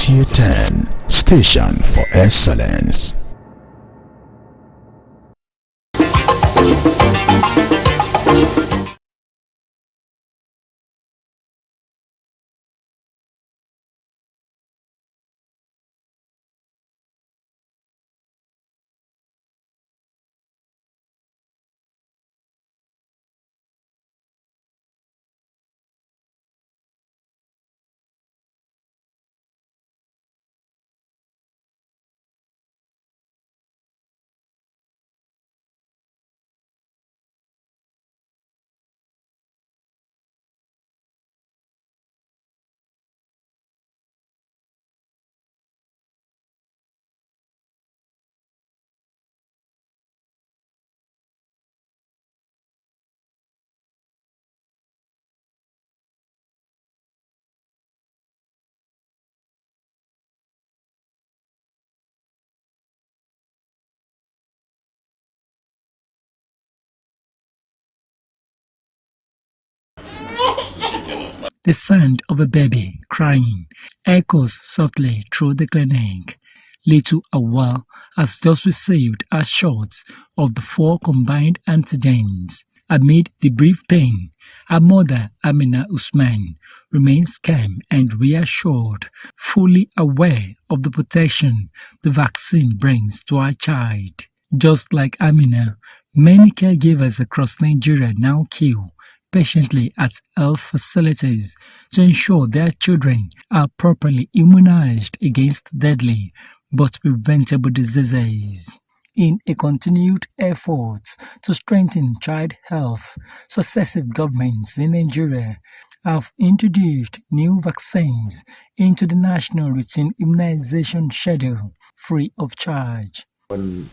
Nta Ch10, station for excellence. The sound of a baby crying echoes softly through the clinic. Little Awa has just received a shot of the 4 combined antigens. Amid the brief pain, her mother Amina Usman remains calm and reassured, fully aware of the protection the vaccine brings to her child. Just like Amina, many caregivers across Nigeria now queue patiently at health facilities to ensure their children are properly immunized against deadly but preventable diseases. In a continued effort to strengthen child health, successive governments in Nigeria have introduced new vaccines into the national routine immunization schedule free of charge. On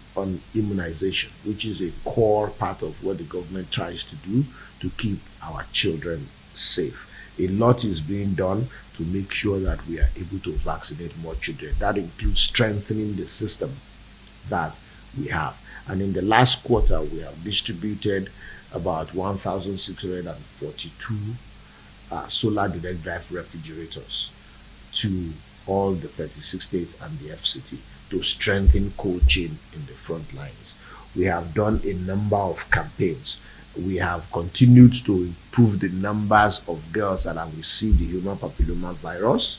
immunization, which is a core part of what the government tries to do to keep our children safe. A lot is being done to make sure that we are able to vaccinate more children. That includes strengthening the system that we have. And in the last quarter, we have distributed about 1,642 solar direct drive refrigerators to all the 36 states and the FCT to strengthen cold chain in the front lines. We have done a number of campaigns. We have continued to improve the numbers of girls that have received the human papilloma virus.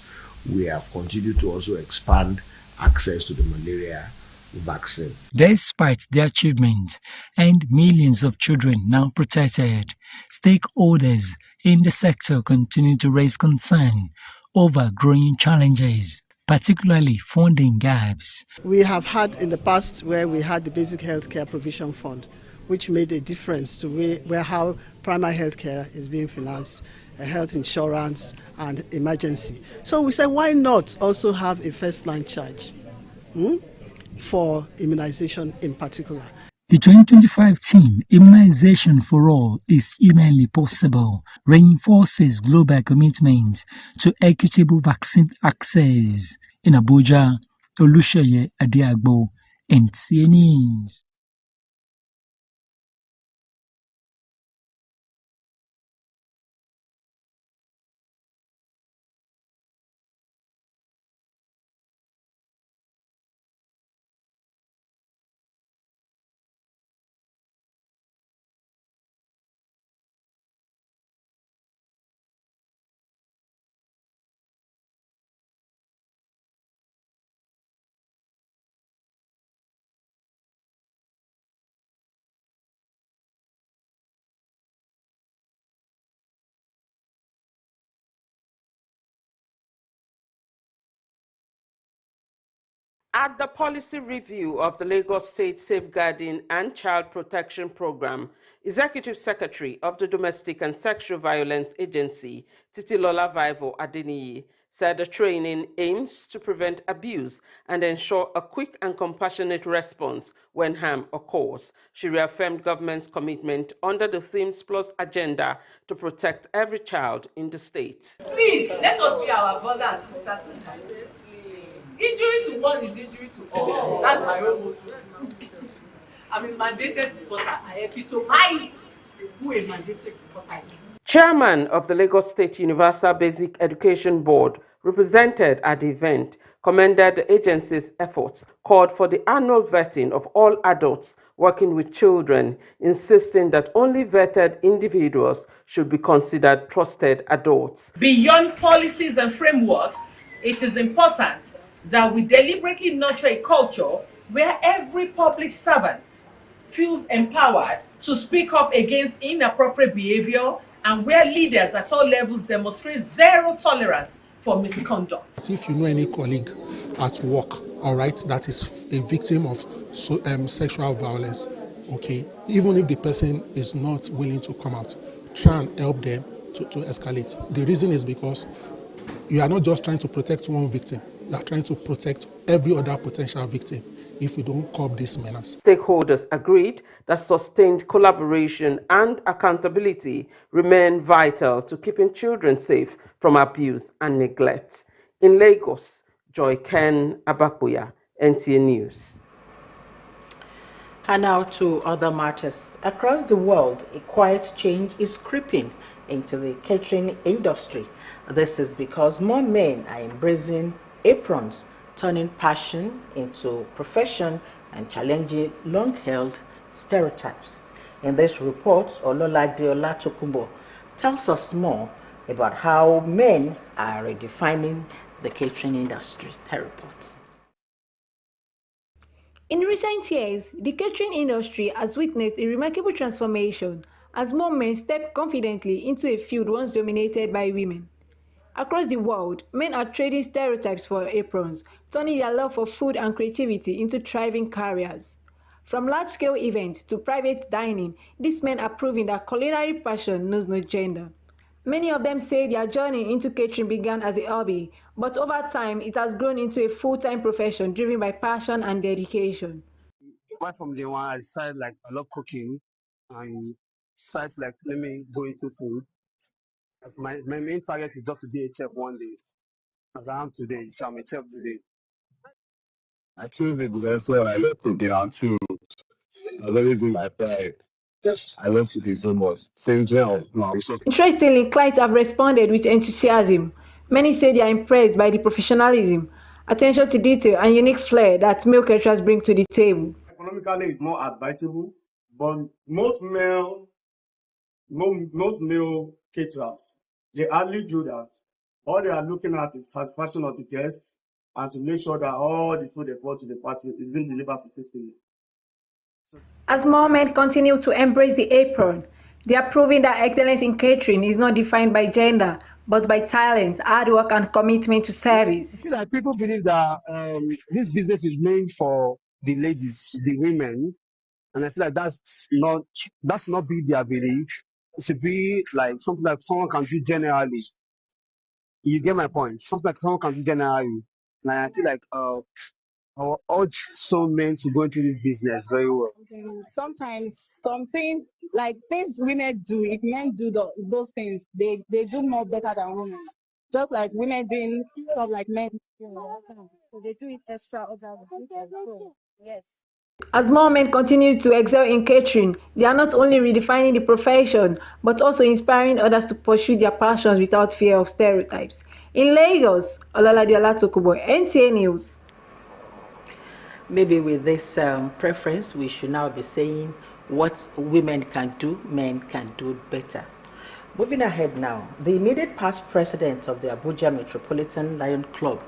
We have continued to also expand access to the malaria vaccine. Despite the achievement and millions of children now protected, stakeholders in the sector continue to raise concern over growing challenges, particularly funding gaps. We have had in the past where we had the Basic Healthcare Provision Fund, which made a difference to where how primary healthcare is being financed, health insurance and emergency. So we said, why not also have a first-line charge for immunization in particular? The 2025 theme, Immunization for All, is humanly possible, reinforces global commitment to equitable vaccine access. In Abuja, Olusheye Adiagbo, NTA News. At the policy review of the Lagos State Safeguarding and Child Protection Program, Executive Secretary of the Domestic and Sexual Violence Agency, Titilola Vivo Adeniyi, said the training aims to prevent abuse and ensure a quick and compassionate response when harm occurs. She reaffirmed government's commitment under the Themes Plus agenda to protect every child in the state. Please, let us be our brothers and sisters in time. Injury to one is injury to all. That's my own motto. I'm a mandated reporter. I epitomize who a mandated reporter is. Chairman of the Lagos State Universal Basic Education Board, represented at the event, commended the agency's efforts, called for the annual vetting of all adults working with children, insisting that only vetted individuals should be considered trusted adults. Beyond policies and frameworks, it is important that we deliberately nurture a culture where every public servant feels empowered to speak up against inappropriate behavior and where leaders at all levels demonstrate zero tolerance for misconduct. If you know any colleague at work, all right, that is a victim of sexual violence, okay, even if the person is not willing to come out, try and help them to escalate. The reason is because you are not just trying to protect one victim, you are trying to protect every other potential victim if we don't curb this menace. Stakeholders agreed that sustained collaboration and accountability remain vital to keeping children safe from abuse and neglect. In Lagos, Joy Ken Abakuya, NTA News. And now to other matters. Across the world, a quiet change is creeping into the catering industry. This is because more men are embracing aprons, turning passion into profession and challenging long-held stereotypes. In this report, Ololade Olatokunbo tells us more about how men are redefining the catering industry. Her report. In recent years, the catering industry has witnessed a remarkable transformation as more men step confidently into a field once dominated by women. Across the world, men are trading stereotypes for aprons, turning their love for food and creativity into thriving careers. From large-scale events to private dining, these men are proving that culinary passion knows no gender. Many of them say their journey into catering began as a hobby, but over time it has grown into a full-time profession driven by passion and dedication. Right from day one, I decided like I love cooking and decided like let me go into food. As my main target is just to be a chef one day, as I am today. So I'm a chef today. I choose it because I love cooking and too. I really do my pride. Yes, I love cooking so much. Since now. Interestingly, clients have responded with enthusiasm. Many say they are impressed by the professionalism, attention to detail, and unique flair that male caterers bring to the table. Economically, it's more advisable, but most male caterers, they hardly do that. All they are looking at is satisfaction of the guests and to make sure that all the food they brought to the party is being delivered successfully. As more men continue to embrace the apron, they are proving that excellence in catering is not defined by gender, but by talent, hard work, and commitment to service. I feel like people believe that this business is made for the ladies, the women, and I feel like that's not be their belief. It should be like something like someone can do generally. You get my point? Something like someone can do generally. And I feel like I will urge some men to go into this business very well. Sometimes some things, like things women do, if men do those things, they do more better than women. Just like women doing stuff like men, so they do it extra. Yes. As more men continue to excel in catering, they are not only redefining the profession, but also inspiring others to pursue their passions without fear of stereotypes. In Lagos, Ololade Olatokunbo, NTA News. Maybe with this preference, we should now be saying what women can do, men can do better. Moving ahead now, the immediate past president of the Abuja Metropolitan Lion Club,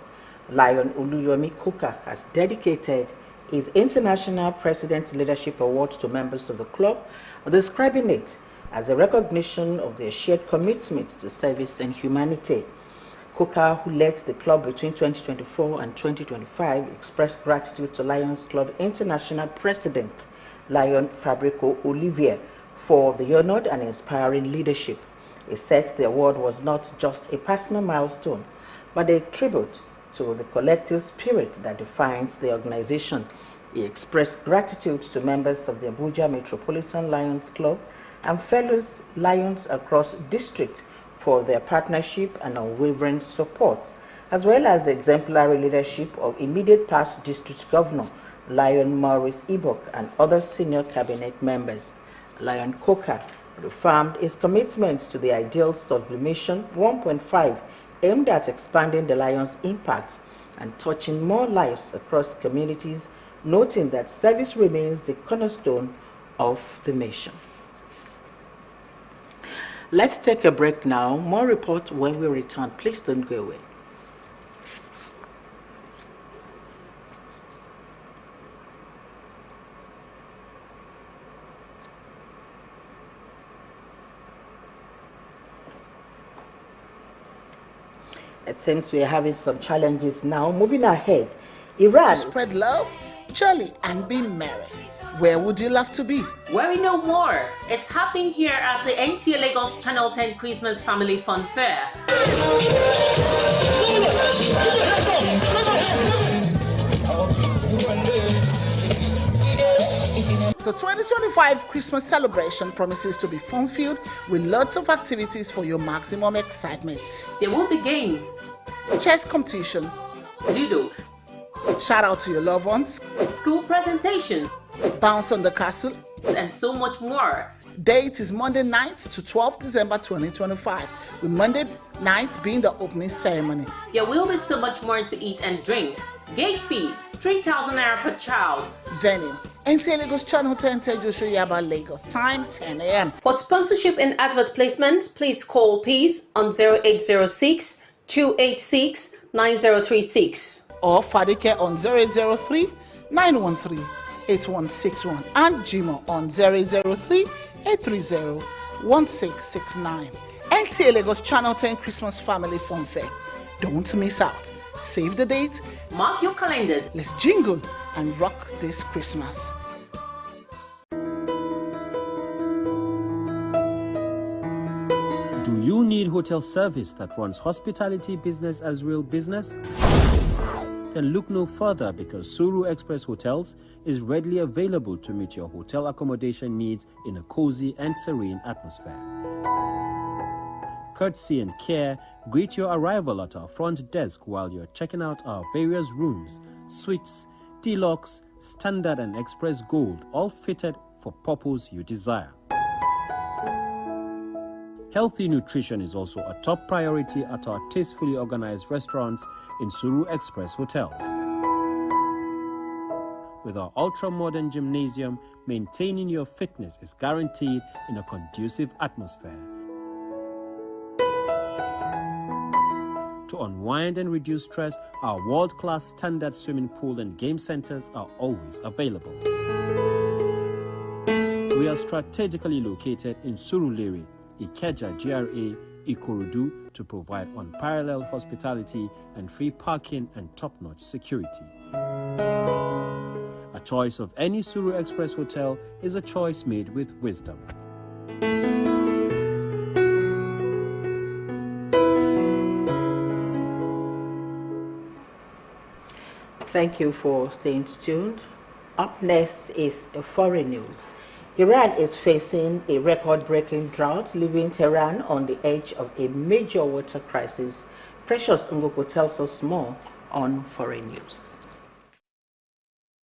Lion Oluyomi Kuka, has dedicated his International President Leadership Award to members of the club, describing it as a recognition of their shared commitment to service and humanity. Kuka, who led the club between 2024 and 2025, expressed gratitude to Lions Club International President Lion Fabrico Olivier for the honored and inspiring leadership. He said the award was not just a personal milestone, but a tribute to the collective spirit that defines the organization. He expressed gratitude to members of the Abuja Metropolitan Lions Club and fellow Lions across district for their partnership and unwavering support, as well as the exemplary leadership of immediate past district governor Lion Maurice Ibok and other senior cabinet members. Lion Kuka reaffirmed his commitment to the ideals of the Mission 1.5 aimed at expanding the Lion's impact and touching more lives across communities, noting that service remains the cornerstone of the mission. Let's take a break now. More report when we return. Please don't go away. It seems we are having some challenges now. Moving ahead, Iran. Spread love, jolly, and be merry. Where would you love to be? Worry no more. It's happening here at the Nta Lagos Channel 10 Christmas Family Fun Fair. The 2025 Christmas celebration promises to be fun-filled with lots of activities for your maximum excitement. There will be games, chess competition, Ludo, shout out to your loved ones, school presentations, bounce on the castle, and so much more. Date is Monday night to 12th December 2025, with Monday night being the opening ceremony. There will be so much more to eat and drink. Gate fee, 3,000 naira per child. Venue, Nta Lagos Channel 10 Tejo Yaba Lagos. Time 10 a.m. For sponsorship and advert placement, please call Peace on 0806 286 9036 or Fadike on 0803 913 8161 and Jimo on 003 830 1669. Nta Lagos Channel 10 Christmas Family Fun Fair. Don't miss out. Save the date. Mark your calendars. Let's jingle and rock this Christmas. Do you need hotel service that runs hospitality business as real business? Then look no further, because Suru Express Hotels is readily available to meet your hotel accommodation needs in a cozy and serene atmosphere. Courtesy and care greet your arrival at our front desk while you're checking out our various rooms, suites, deluxe, standard and express gold, all fitted for purpose you desire. Healthy nutrition is also a top priority at our tastefully organized restaurants in Suru Express Hotels. With our ultra-modern gymnasium, maintaining your fitness is guaranteed in a conducive atmosphere. To unwind and reduce stress, our world-class standard swimming pool and game centers are always available. We are strategically located in Surulere, Ikeja GRA, Ikorodu, to provide unparalleled hospitality and free parking and top-notch security. A choice of any Suru Express hotel is a choice made with wisdom. Thank you for staying tuned. Up next is foreign news. Iran is facing a record-breaking drought, leaving Tehran on the edge of a major water crisis. Precious Ngoko tells us more on foreign news.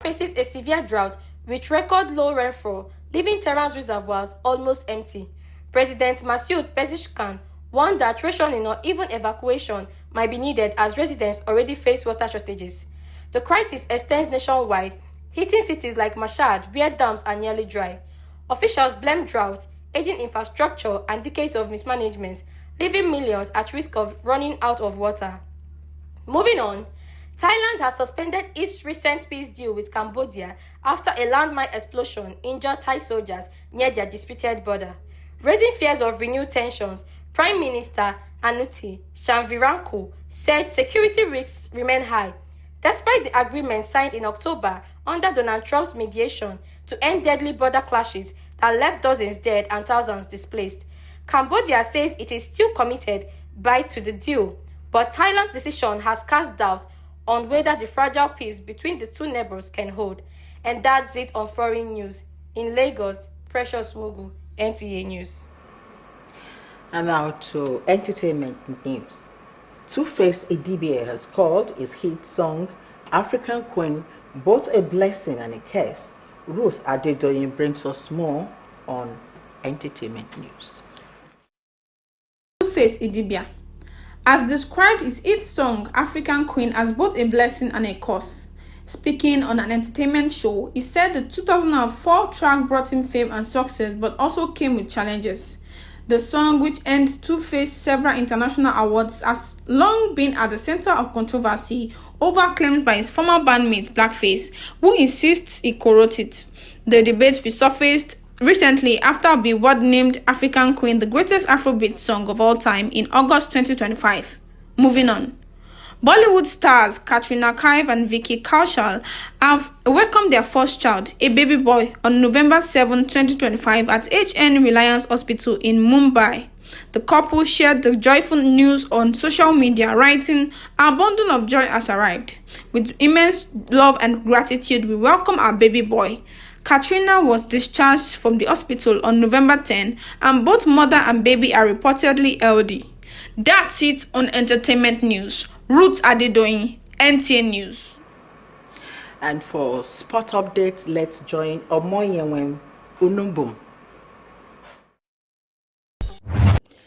Faces a severe drought with record low rainfall, leaving Tehran's reservoirs almost empty. President Masoud Pezeshkian warned that rationing or even evacuation might be needed as residents already face water shortages. The crisis extends nationwide, hitting cities like Mashhad, where dams are nearly dry. Officials blame drought, aging infrastructure, and decades of mismanagement, leaving millions at risk of running out of water. Moving on, Thailand has suspended its recent peace deal with Cambodia after a landmine explosion injured Thai soldiers near their disputed border. Raising fears of renewed tensions, Prime Minister Anutin Charnvirakul said security risks remain high, despite the agreement signed in October under Donald Trump's mediation to end deadly border clashes that left dozens dead and thousands displaced. Cambodia says it is still committed to the deal, but Thailand's decision has cast doubt on whether the fragile peace between the two neighbors can hold. And that's it on foreign news. In Lagos, Precious Wogu, NTA News. And now to entertainment news. Two-Face Idibia has called his hit song African Queen both a blessing and a curse. Ruth Adedoyin brings us more on entertainment news. Two-Face Idibia. has described his hit song African Queen as both a blessing and a curse. Speaking on an entertainment show, he said the 2004 track brought him fame and success but also came with challenges. The song, which earned Two-Face several international awards, has long been at the center of controversy over claims by his former bandmate Blackface, who insists he co-wrote it. The debate resurfaced recently after Billboard named African Queen the greatest Afrobeat song of all time in August 2025. Moving on. Bollywood stars Katrina Kaif and Vicky Kaushal have welcomed their first child, a baby boy, on November 7, 2025 at HN Reliance Hospital in Mumbai. The couple shared the joyful news on social media, writing, "Our bundle of joy has arrived. With immense love and gratitude, we welcome our baby boy." Katrina was discharged from the hospital on November 10, and both mother and baby are reportedly healthy. That's it on entertainment news. Ruth Adedoyin, NTA News. And for sport updates, let's join Omoyewem Unumbum.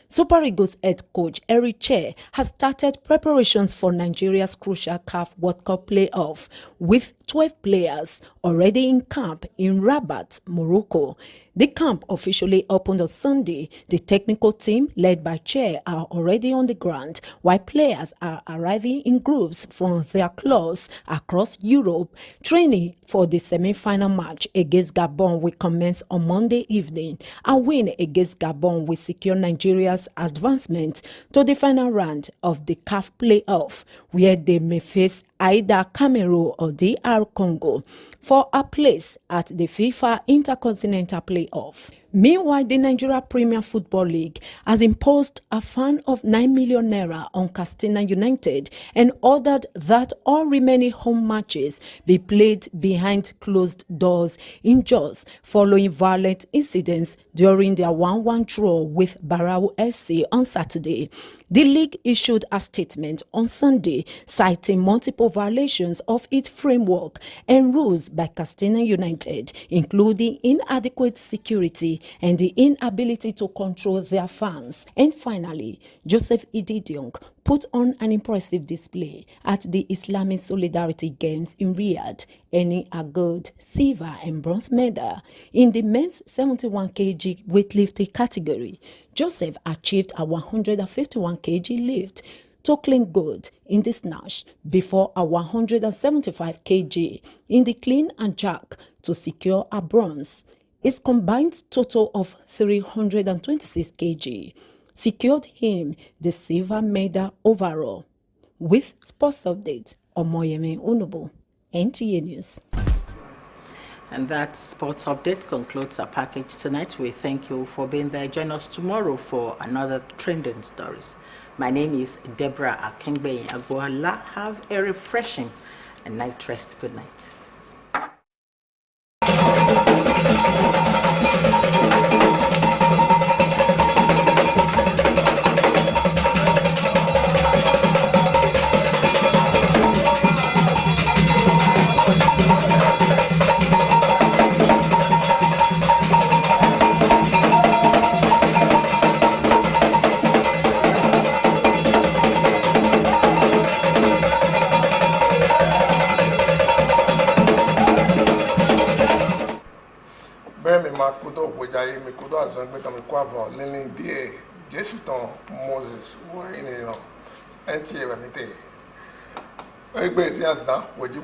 Super Eagles head coach Nta Ch10 has started preparations for Nigeria's crucial CAF World Cup playoff, with 12 players already in camp in Rabat, Morocco. The camp officially opened on Sunday. The technical team, led by Ch10, are already on the ground, while players are arriving in groups from their clubs across Europe. Training for the semi-final match against Gabon will commence on Monday evening. A win against Gabon will secure Nigeria's advancement to the final round of the CAF playoff, where they may face either Cameroon or DR Congo for a place at the FIFA Intercontinental Playoff. Meanwhile, the Nigeria Premier Football League has imposed a fine of 9 million naira on Katsina United and ordered that all remaining home matches be played behind closed doors in Jos following violent incidents during their 1-1 draw with Barau SC on Saturday. The league issued a statement on Sunday citing multiple violations of its framework and rules by Katsina United, including inadequate security and the inability to control their fans. And finally, Joseph Ididiong put on an impressive display at the Islamic Solidarity Games in Riyadh, earning a gold, silver and bronze medal. In the men's 71 kg weightlifting category, Joseph achieved a 151 kg lift, totaling gold in the snatch before a 175 kg in the clean and jerk to secure a bronze. His combined total of 326 kg secured him the silver medal overall. With sports update, Omoyemi Unubu, NTA News. And that sports update concludes our package tonight. We thank you for being there. Join us tomorrow for another trending stories. My name is Deborah Akengbe Agboala. Have a refreshing and night rest. Good night. Moses, why in NTA vanity. Egbe si azan kweji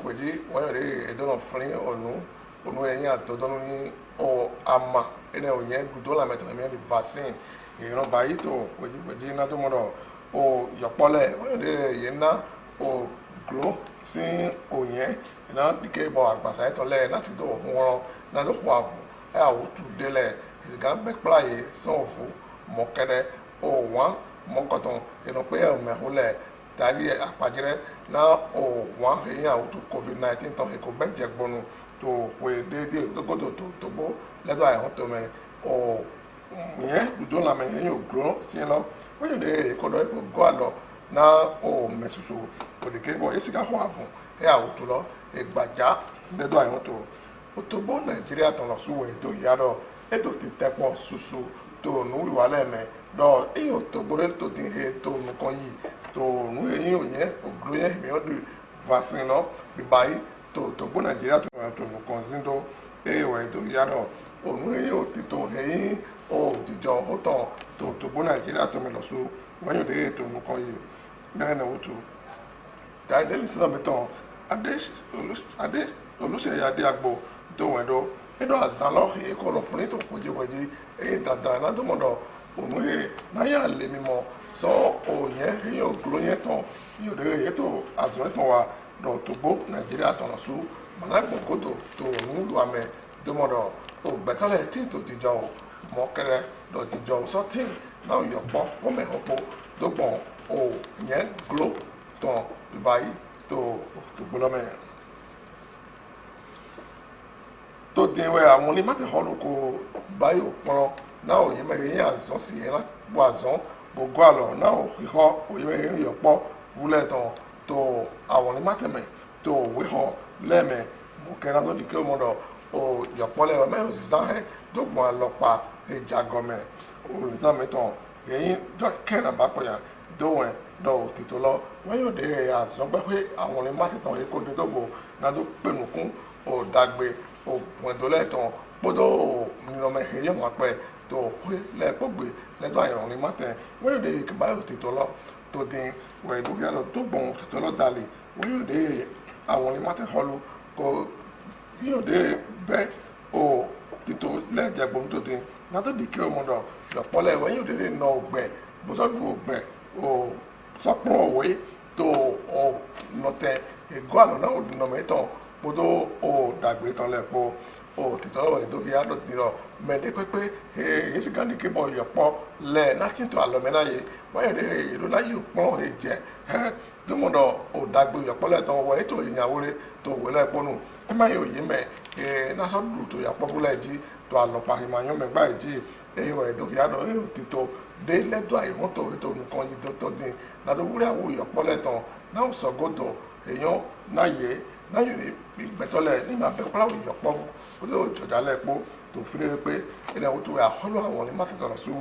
wọ́n re edono frin onu eyin atodonu ni o ama ene oyen gudo la meto mi vaccine ìran bayi to kweji na to modo o yopole wọ́n re yena o glo si oyen na dike bo agbasa to le láti do won na do kwa e awu tu dele ga be playe so fu mokere o wa mokoton eno pe o me hole tali apajire na o wa eyan o to covid-19 ton e ko beje gbonu to we de to go to bo ledo ai to me o yen do la me yen o grow ti lo wo yo de ko do go alo na o mesusu o de ke bo esi ka ho afun e a o to lo e gbaja ledo ai to bo Nigeria ton lo suwe to yaro e to ti tepo susu to nu wi wa le me do e o to bore to ti he to nu kon yi ẹ̀yin ò yẹn ògbó yẹn mi ò dùn vaccine lọ bíbá yìí tó gbó nàìjíríà tó nǹkan sí tó ẹ̀wẹ̀ tó yàtọ̀ òun ẹ̀yin ò tètò ẹ̀yin ò dìjọ ó tàn tó gbó nàìjíríà tó mi lọ so wọ́n yóò dé ètò nǹkan yìí náà náà ó tó dáadéé sílẹ̀ mi tàn adé olùsẹ̀yà adé àgbò tó wẹ̀ dọ́ ẹ̀dọ́ àzálọ́ èyí kọ́ lọ fún ní tó pọ̀jẹ́pọ̀jẹ́ èyí dàda látọ̀mọ̀dọ̀ òun ẹ̀ náyà lè mímọ́ sọ òyìn èyí ògbó yẹn tán yóò dé èyí tó àzọ́ tán wa dọ̀ tó gbó nàìjíríà tán lọ so mọ̀nàgbọ̀n kótó tó òun lu àmẹ́ dọ́mọ̀dọ̀ ògbẹ́tọ́lẹ̀ tí tó dìjọ mọ́kẹrẹ dọ̀ dìjọ sọ́tì náà yọ̀pọ̀ wọ́mẹ̀họ́pọ̀ dọ́gbọ̀n òyìn gló tán dubai tó gbólọ́mẹ̀ tó dín wẹ́ àwọn onímọ̀tẹ̀họ́lù kó báyò pọ́n náà òyìn mẹ́rin àzọ́ sí ẹ̀ lápò àzọ́ gbogbo àlọ́ náà òhìhọ́ òyìn mẹ́rin yọ̀pọ̀ wúlẹ̀ tán tó àwọn onímọ̀tẹ̀mẹ̀ tó òwe họ lẹ́ẹ̀mẹ̀ mọ̀kẹ́ra tó di kí ó mọ̀dọ̀ yọ̀pọ̀ lẹ́wọ̀ mẹ́rin òsì sáhẹ́ dọ́gbọ̀n àlọ́pà ẹja gọmẹ̀ olùsàmẹ́tàn èyí kẹ́rin àbápẹ̀yà dóhùn dọ̀ òtítọ́ lọ wọ́n yóò dé àzọ́gbẹ́ pé àwọn onímọ̀tẹ̀tàn yìí kó dé tó bò náà tó pẹ̀lú kún òdàgbé òpòǹdólẹ́tàn kpọ́dọ̀ nínú èyí wọn pẹ́ tó pé lẹ́ẹ̀kpọ́gbé lẹ́tọ́ àyàn onímọ̀tẹ̀ wọ́n yóò dé kíbáyọ̀ òtítọ́ lọ tó dín wọ́n ìdókè àlọ́ tó gbọ̀n òtítọ́ lọ dalẹ̀ wọ́n yóò dé àwọn onímọ̀tẹ̀ họlù kó yóò dé bẹ́ òtítọ́ lẹ́ẹ̀jẹ̀gbọ̀n tó dín náà tó di kí ọmọdọ̀ lọ́pọ̀lẹ̀ wọ́n yóò dé nà ògbẹ̀ bọ́sọ̀dù ògbẹ̀ sọpọ̀ òwe tó nọtẹ̀ ègó àlọ́ náà òdìnnàmẹ́tàn kpọ́dọ̀ dàgbé tán lẹ́ẹ̀kpọ́ òtítọ́ lọ́wọ́ ìdókè àdọ̀tí lọ mẹ́ẹ̀dẹ́ pẹ́pẹ́ èyí sì gán ní kébọ̀ yọ̀pọ̀ lẹ̀ náà tó àlọ́mẹ́ náà yé wọ́n yẹ̀ dé èlò náà yóò pọ́n èjẹ́ dọ́mọdọ̀ òdàgbé yọ̀pọ̀ lẹ́ẹ̀tàn wọ̀ ètò ìyàwó rẹ̀ tó wẹ̀ lẹ́ẹ̀kpọ́ nù ẹ má yóò yé mẹ́ násọ̀dù tó yàpọ̀ fúnlẹ̀ jí tó àlọ́pàá ìmọ̀ mẹ́gbà ìjì wọ̀ ìdókè àdọ̀ òtítọ́ dé lẹ́dọ̀ àìmọ́tò ètò nǹkan yìí tó dín nàdó wúrẹ́ àwọ̀ yọ̀pọ̀ lẹ́tàn náà sọ̀gọ́dọ̀ èèyàn náà yẹ náà yóò gbẹ̀tọ́lẹ̀ nígbà bẹ́ẹ̀ pàrọ̀ yọ̀pọ̀ ó lè jọ̀dá lẹ́pọ̀ tó fi rẹ́ pé ilẹ̀ òtò àhọ́lọ́ àwọn ní mákìtọ̀ lọ sí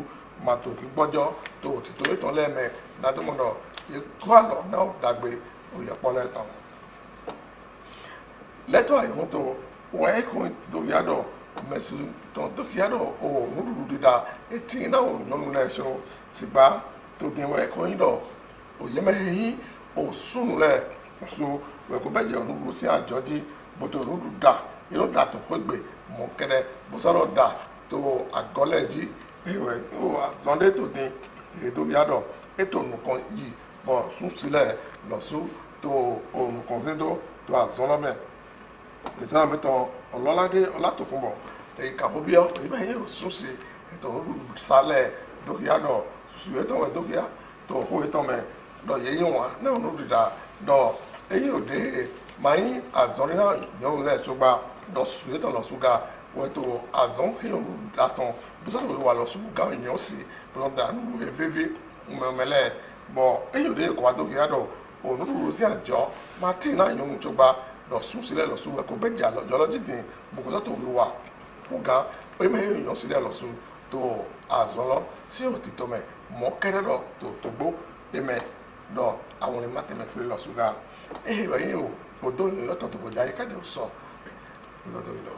màtò kí gbọ́jọ́ tó òtítọ́ ìtàn lẹ́ẹ̀mẹ́ nàdómọ̀dọ̀ ikú àlọ́ náà dàgbé òyọ̀pọ̀ lẹ́tàn. lẹ́tọ̀ àìmọ́tò wọ́n ẹ̀kọ́ tó yàdọ̀ mẹ̀sì tó yàdọ̀ òun dúdú dídá etí náà òyọ́nu lẹ́sọ sígbà tó dín wọ́n ẹ̀kọ́ yín dọ̀ òyẹ́mẹ́yìn òsùnlẹ̀ lọ́sọ wẹ̀kọ́ bẹ́jẹ̀ ọ̀nùdù sí àjọjí bọ́tò ọ̀nùdù dà inú dà tó pẹ́gbẹ́ mọ̀ kẹ́rẹ́ bọ́sọ̀rọ̀ dà tó àgọ́lẹ̀jì ẹ̀wẹ̀ ó àzọ́ndé tó dín ètò yàdọ̀ ètò nǹkan yìí bọ̀ sún sílẹ̀ lọ́sọ tó ònùkan sí tó àzọ́lọ́mẹ̀ ìsáà mẹ́tàn ọlọ́ládé ọlátòkùnbọ̀ èyí kàbóbíọ́ èyí bẹ́ẹ̀ yóò sún sí ètò ọ̀nùdù sálẹ̀ dókíyàdọ̀ sùsù ètò ẹ̀ dókíyà tó hó ètò mẹ́ dọ̀ yẹ́yìn wọn náà ọ̀nùdù dà dọ̀ èyí ò dé mayin azɔn na nyɔnu lɛ sogba dɔsu etɔ lɔsu ga wɛto azɔn eyi ɔnu datɔn bosɔtɔ wa lɔsu ga nyɔ si lɔda nudu eveve mɛmɛlɛ bɔn eyi ò dé kɔ adoge ya dɔ onudu si adzɔ ma ti na nyɔnu tsogba dɔsu si lɛ lɔsu ɛkò bɛ dza jɔlɔdzi din bosɔtɔ wa kó ga eme eyi nyɔ si lɛ lɔsu tó azɔn lɔ si o ti tɔmɛ mɔ kɛrɛ dɔ tó togbo emɛ dɔ àwọn ni ma tɛmɛ fili lɔsu ga. Báyìí o, odò ìlọ́tọ̀ tó kọjá yìí kájọ sọ lọ́dọ̀ ìlọ.